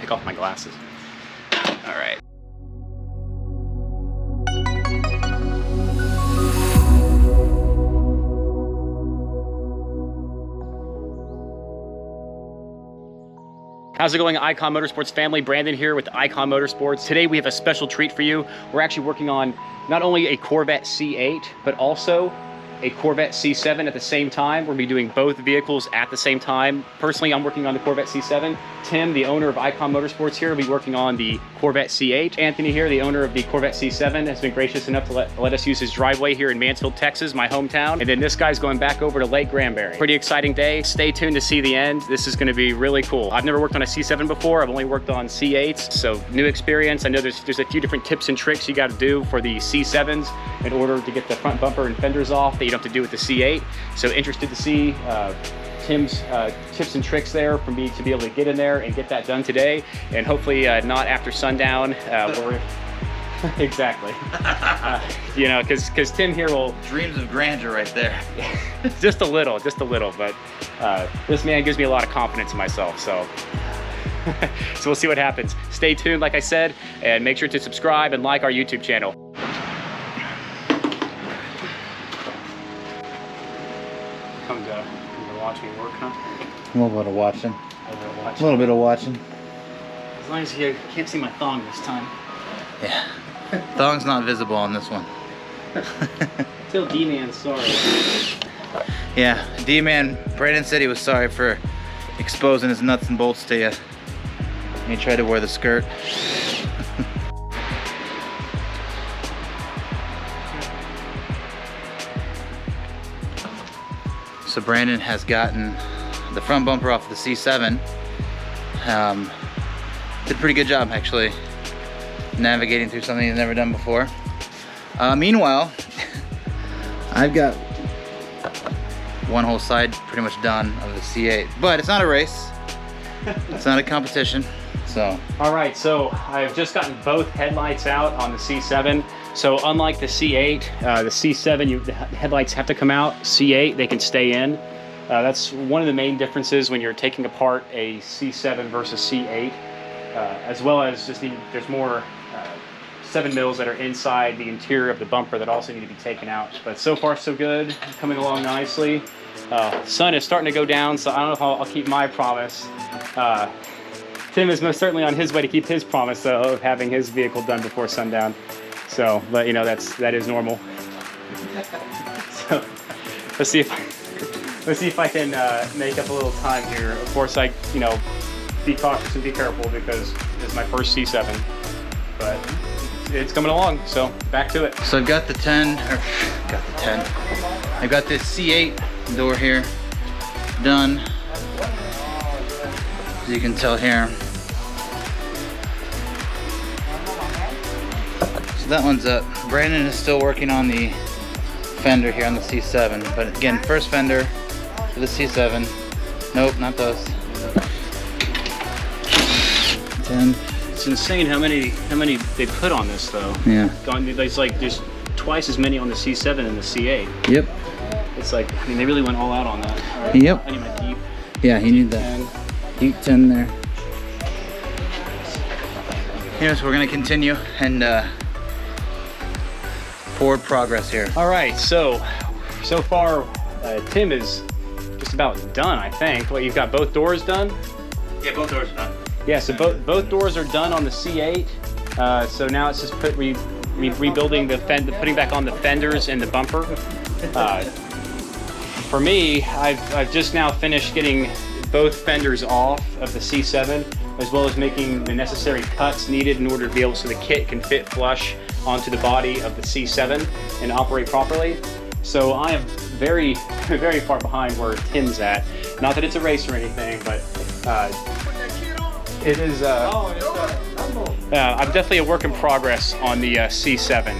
take off my glasses. All right. How's it going, Eikon Motorsports family? Brandon here with Eikon Motorsports. Today we have a special treat for you. We're actually working on not only a Corvette C8, but also a Corvette C7 at the same time. We're gonna be doing both vehicles at the same time. Personally, I'm working on the Corvette C7. Tim, the owner of Eikon Motorsports here, will be working on the Corvette C8. Anthony here, the owner of the Corvette C7, has been gracious enough to let us use his driveway here in Mansfield, Texas, my hometown. And then this guy's going back over to Lake Granbury. Pretty exciting day. Stay tuned to see the end. This is gonna be really cool. I've never worked on a C7 before. I've only worked on C8s, so new experience. I know there's a few different tips and tricks you gotta do for the C7s in order to get the front bumper and fenders off that you don't have to do with the C8. So interested to see Tim's tips and tricks there for me to be able to get in there and get that done today, and hopefully not after sundown. Exactly. You know, because Tim here will... Dreams of grandeur right there. just a little, but this man gives me a lot of confidence in myself, so. So we'll see what happens. Stay tuned, like I said, and make sure to subscribe and like our YouTube channel. Come to watch me work, huh? A little bit of watching. A little bit of watching. As long as you can't see my thong this time. Yeah. Thong's not visible on this one. Tell D-Man sorry. Yeah, D-Man, Brandon said he was sorry for exposing his nuts and bolts to you. And he tried to wear the skirt. So Brandon has gotten the front bumper off the C7. Did a pretty good job actually navigating through something he's never done before. Meanwhile, I've got one whole side pretty much done of the C8, but it's not a race. It's not a competition, so. All right, so I've just gotten both headlights out on the C7. So unlike the C8, the C7, the headlights have to come out. C8, they can stay in. That's one of the main differences when you're taking apart a C7 versus C8, as well as just there's more 7 mils that are inside the interior of the bumper that also need to be taken out. But so far so good, coming along nicely. Sun is starting to go down, so I don't know if I'll keep my promise. Tim is most certainly on his way to keep his promise though, of having his vehicle done before sundown. So, but you know, that is normal. So let's see if I can make up a little time here. Of course, be cautious and be careful because this is my first C7, but it's coming along. So back to it. So I've got the 10. I've got this C8 door here done. As you can tell here. So that one's up. Brandon is still working on the fender here on the C7, but again, first fender for the C7. Nope, not those. 10. It's insane how many they put on this though. Yeah. It's like there's twice as many on the C7 and the C8. Yep. It's like, I mean, they really went all out on that. Right. Yep. I need my deep. Yeah, you need that. Deep 10 there. Yes, we're gonna continue and forward progress here. All right, so far Tim is just about done, I think. Well, you've got both doors done? Yeah, both doors are done. Yeah, so both doors are done on the C8. So now it's just rebuilding putting back on the fenders and the bumper. For me, I've just now finished getting both fenders off of the C7, as well as making the necessary cuts needed in order to be able so the kit can fit flush onto the body of the C7 and operate properly. So I am very, very far behind where Tim's at. Not that it's a race or anything, but it is. I'm definitely a work in progress on the C7.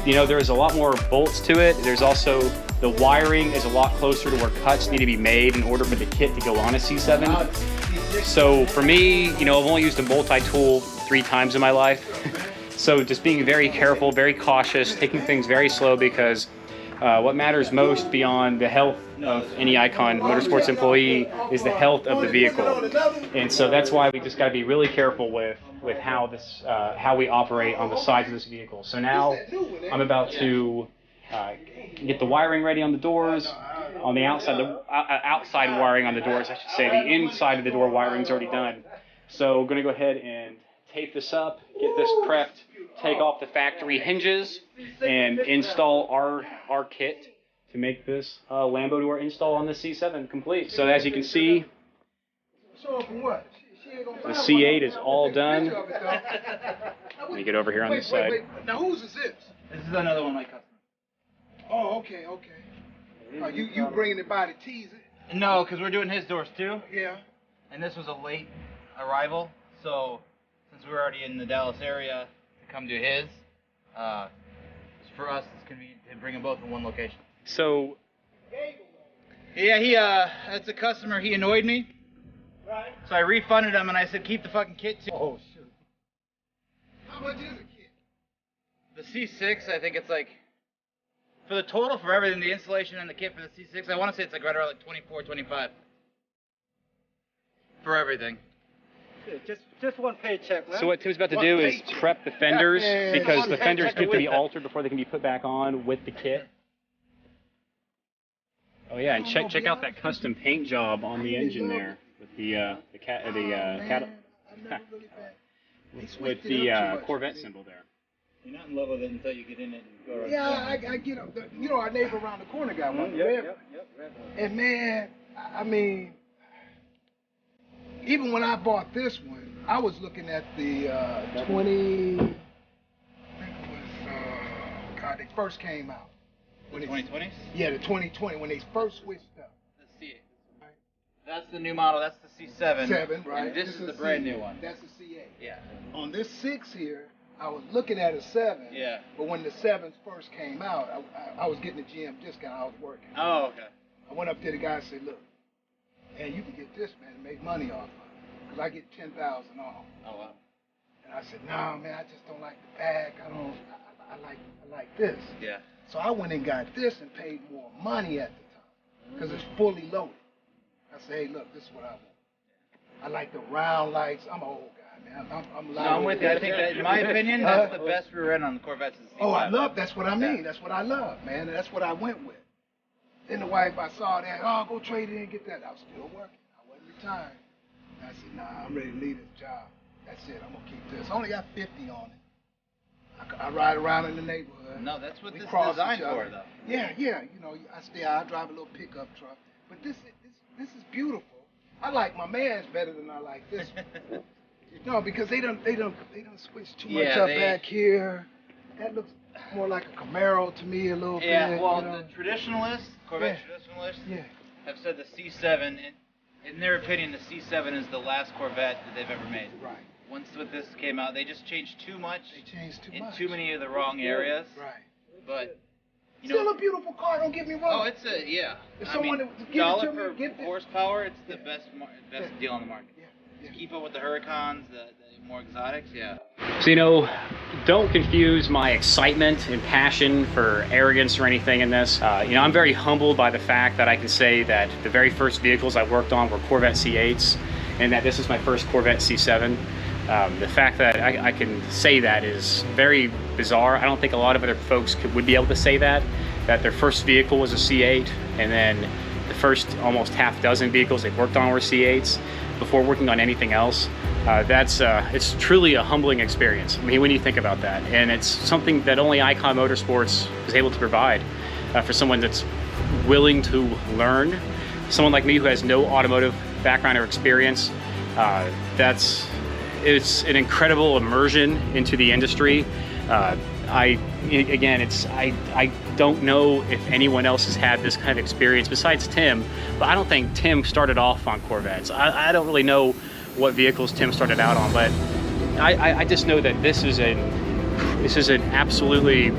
You know, there's a lot more bolts to it. There's also the wiring is a lot closer to where cuts need to be made in order for the kit to go on a C7. So for me, you know, I've only used a multi-tool 3 times in my life. So just being very careful, very cautious, taking things very slow because what matters most beyond the health of any Eikon Motorsports employee is the health of the vehicle. And so that's why we just got to be really careful with how this how we operate on the sides of this vehicle. So now I'm about to get the wiring ready on the doors. On the outside, outside wiring on the doors, I should say. The inside of the door wiring's already done. So we're going to go ahead and tape this up, get this prepped, take off the factory hinges, and install our kit to make this Lambo door install on the C7 complete. So as you can see, the C8 is all done. Let me get over here on this side. Now whose is this? This is another one of my customers. Oh, okay, okay. You bringing it by to tease it? No, because we're doing his doors too. Yeah. And this was a late arrival, so since we're already in the Dallas area to come do his, for us it's convenient to bring them both in one location. So yeah, that's a customer. He annoyed me, Right. so I refunded him and I said keep the fucking kit too. Oh, shoot. How much is a kit? The C6, I think it's like, for the total for everything, the installation and the kit for the C6, I want to say it's like right around like 24, 25 for everything. Just one paycheck, man. So what Tim's about to do is prep the fenders, because the fenders get to be altered before they can be put back on with the kit. Oh yeah, and check out that custom paint job on the engine there with the with the Corvette symbol there. You're not in love with it until you get in it and go around. Yeah, I get up. You know, our neighbor around the corner got one. Yep. And man, I mean, even when I bought this one, I was looking at the 20. I think it was God, they first came out. The 2020s? Yeah, the 2020 when they first switched up. Let's see it. That's the new model. That's the C7. 7, right? And this is the brand new one. That's the C8. Yeah. On this 6 here, I was looking at a 7. Yeah. But when the 7s first came out, I was getting a GM discount. I was working. Oh, okay. I went up to the guy and said, look, man, you can get this, man, and make money off of it. Because I get 10,000 off. Oh, wow. And I said, no, man, I just don't like the back. I like this. Yeah. So I went and got this and paid more money at the time. Because it's fully loaded. I said, hey, look, this is what I want. I like the round lights. I'm an old guy, man. I'm No, I'm with you. I think that, in my opinion, that's the best rear end on the Corvettes. Is the Oh, I C5. love, that's what I mean. That's what I love, man. And that's what I went with. Then the wife, I saw that, oh, go trade it in and get that. I was still working. I wasn't retired. And I said, nah, I'm ready to leave this job. That's it. I'm going to keep this. I only got 50 on it. I ride around in the neighborhood. No, that's what We this is cross designed each other. for, though. Yeah. You know, I drive a little pickup truck. But this is beautiful. I like my man's better than I like this one. No, because they done switched too much up back here. That looks more like a Camaro to me a little bit. Yeah, well, you know? the traditionalists, Corvette traditionalists, have said the C7, in their opinion, the C7 is the last Corvette that they've ever made. Right. Once with this came out, they just changed too much. They changed too in much. too many of the wrong areas. Right. But you Still know, a beautiful car. Don't get me wrong. oh, it's a yeah. If I someone mean, would give it dollar to me, for give it. horsepower, it's the best deal on the market. Yeah. To keep up with the Huracans, the more exotics, yeah. So, you know, don't confuse my excitement and passion for arrogance or anything in this. You know, I'm very humbled by the fact that I can say that the very first vehicles I worked on were Corvette C8s, and that this is my first Corvette C7. The fact that I can say that is very bizarre. I don't think a lot of other folks would be able to say that their first vehicle was a C8, and then the first almost half dozen vehicles they've worked on were C8s before working on anything else. It's truly a humbling experience. I mean, when you think about that, and it's something that only Eikon Motorsports is able to provide for someone that's willing to learn. Someone like me who has no automotive background or experience. It's an incredible immersion into the industry. I don't know if anyone else has had this kind of experience besides Tim, but I don't think Tim started off on Corvettes. I don't really know what vehicles Tim started out on, but I just know that this is an absolutely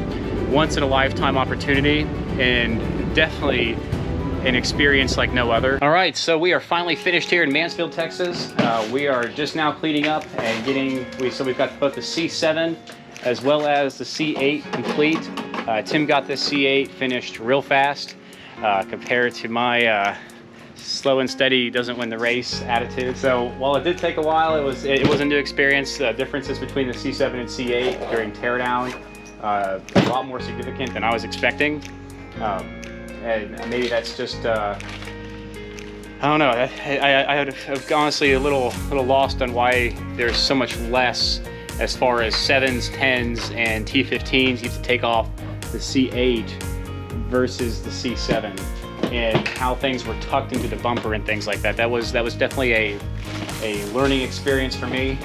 once in a lifetime opportunity, and definitely an experience like no other. All right, so we are finally finished here in Mansfield, Texas. We are just now cleaning up and we've got both the C7 as well as the C8 complete. Tim got this C8 finished real fast compared to my slow and steady doesn't win the race attitude. So while it did take a while, it was a new experience. Differences between the C7 and C8 during teardown, a lot more significant than I was expecting. And maybe that's just, I don't know, I'm honestly a little lost on why there's so much less as far as 7s, 10s, and T15s you have to take off the C8 versus the C7, and how things were tucked into the bumper and things like that. That was definitely a learning experience for me.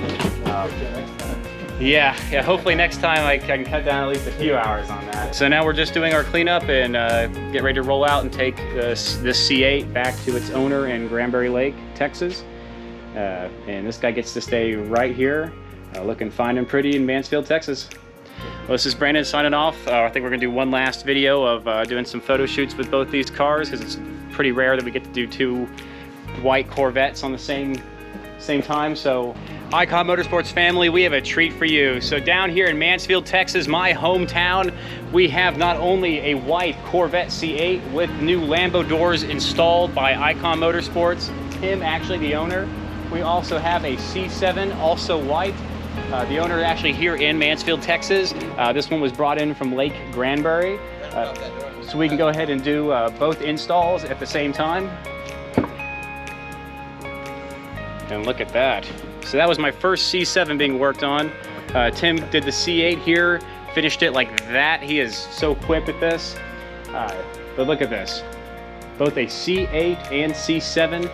Yeah, hopefully next time I can cut down at least a few hours on that. So now we're just doing our cleanup and get ready to roll out and take this C8 back to its owner in Granbury Lake, Texas. And this guy gets to stay right here, looking fine and pretty in Mansfield, Texas. Well, this is Brandon signing off. I think we're gonna do one last video of doing some photo shoots with both these cars, because it's pretty rare that we get to do two white Corvettes on the same time. So Eikon Motorsports family, we have a treat for you. So down here in Mansfield, Texas, my hometown, we have not only a white Corvette C8 with new Lambo doors installed by Eikon Motorsports, Tim actually the owner. We also have a C7, also white. The owner actually here in Mansfield, Texas. This one was brought in from Lake Granbury. So we can go ahead and do both installs at the same time. And look at that. So that was my first C7 being worked on. Tim did the C8 here, finished it like that. He is so quick at this. But look at this. Both a C8 and C7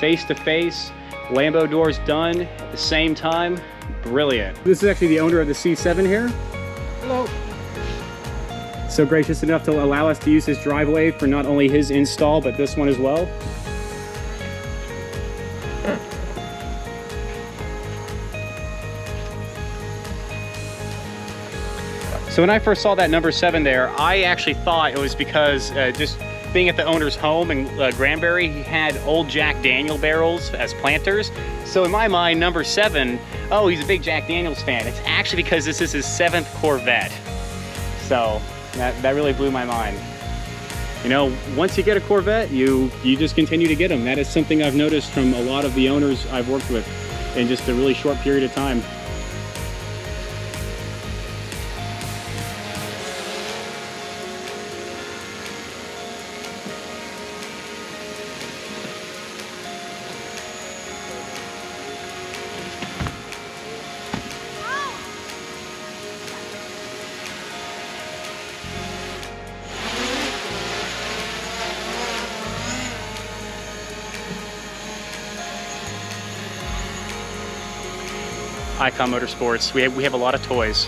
face to face. Lambo doors done at the same time. Brilliant. This is actually the owner of the C7 here. Hello. So gracious enough to allow us to use his driveway for not only his install, but this one as well. So when I first saw that number 7 there, I actually thought it was because just being at the owner's home in Granbury, he had old Jack Daniel barrels as planters. So in my mind, number 7, oh, he's a big Jack Daniels fan. It's actually because this is his 7th Corvette. So that really blew my mind. You know, once you get a Corvette, you just continue to get them. That is something I've noticed from a lot of the owners I've worked with in just a really short period of time. Eikon Motorsports, we have a lot of toys.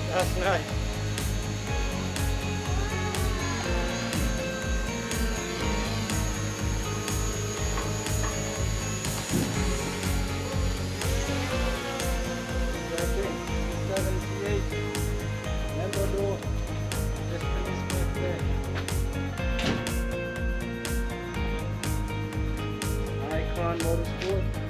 That's nice. Eikon Motorsports.